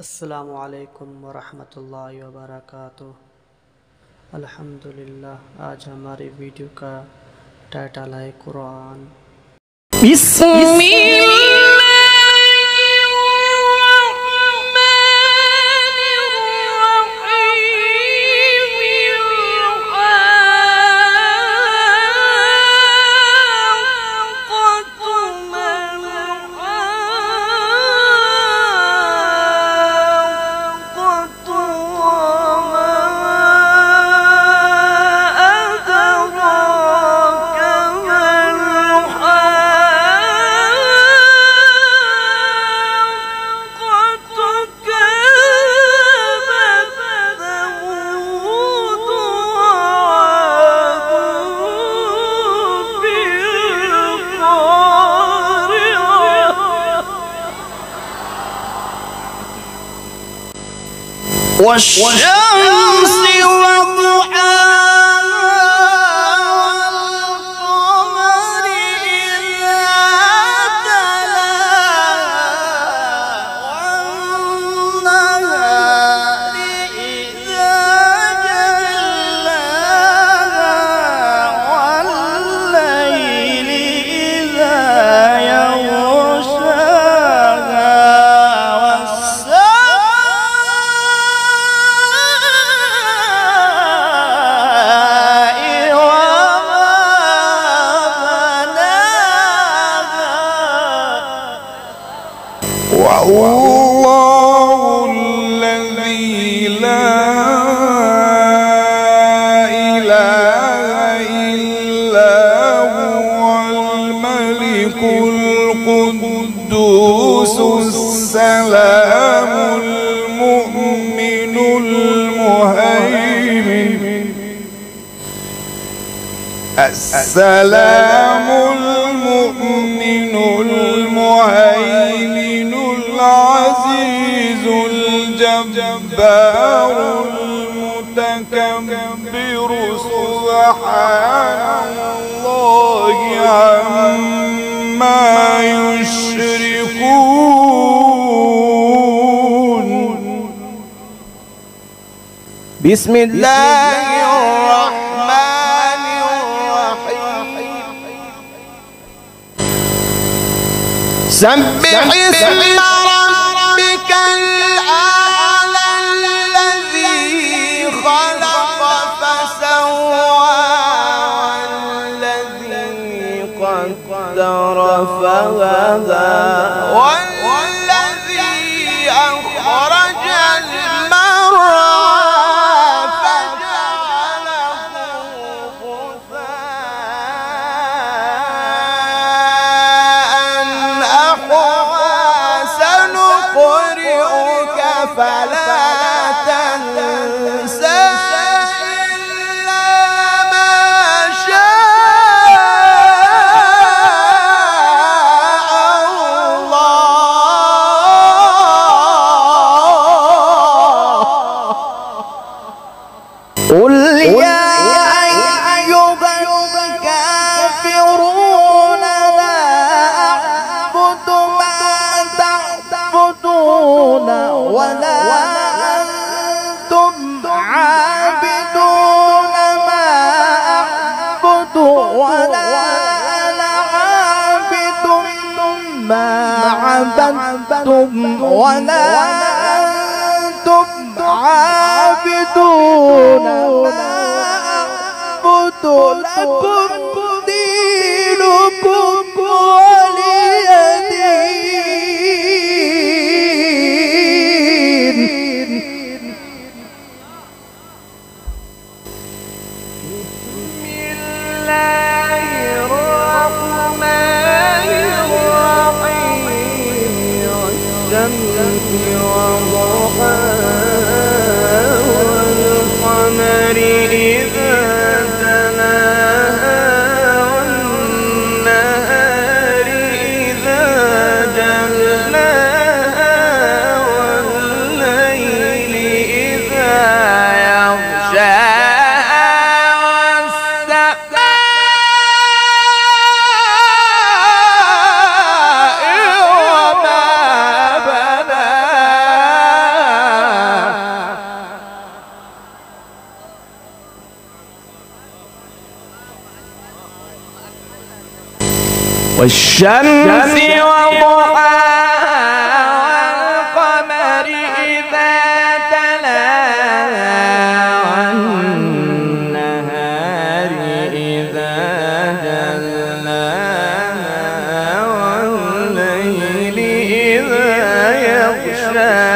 अस्सलामुअलैकुम वरहमतुल्लाहि वबरकातुह। अल्हम्दुलिल्लाह। आज हमारी वीडियो का टाइटल है कुरान। والشمس وضحاها والقمر إذا تلاها والنهار إذا جلاها والليل إذا يغشاها والله الذي لا إله إلا هو الملك القدوس السلام المؤمن المهيمن السلام المؤمن المهيمن العزيز الجبار المتكبر سبحان الله عما يشركون. بسم الله الرحمن الرحيم. سبح اسم ربك الأعلى الذي خلق فسوى والذي قدر فهدى والذي أخرج المرعى فجعله غثاء أحوى سنقرئك فلا تنسى إلا ما شاء الله. قل يا أيها الكافرون لا أعبد ما تعبدون ولا أنتم عابدون ما أعبد ولا أنا عابد ما عبدتم ولا أنتم عابدون ما أعبد لكم دينكم ولي دين. بسم الله الرحمن الرحيم. والشمس وضحاها والقمر إذا تلاها والنهار إذا جلاها والليل إذا يغشاها والسماء وما بناها والشمس وضحاها والقمر إذا تلاها والنهار إذا جلاها والليل إذا يغشاها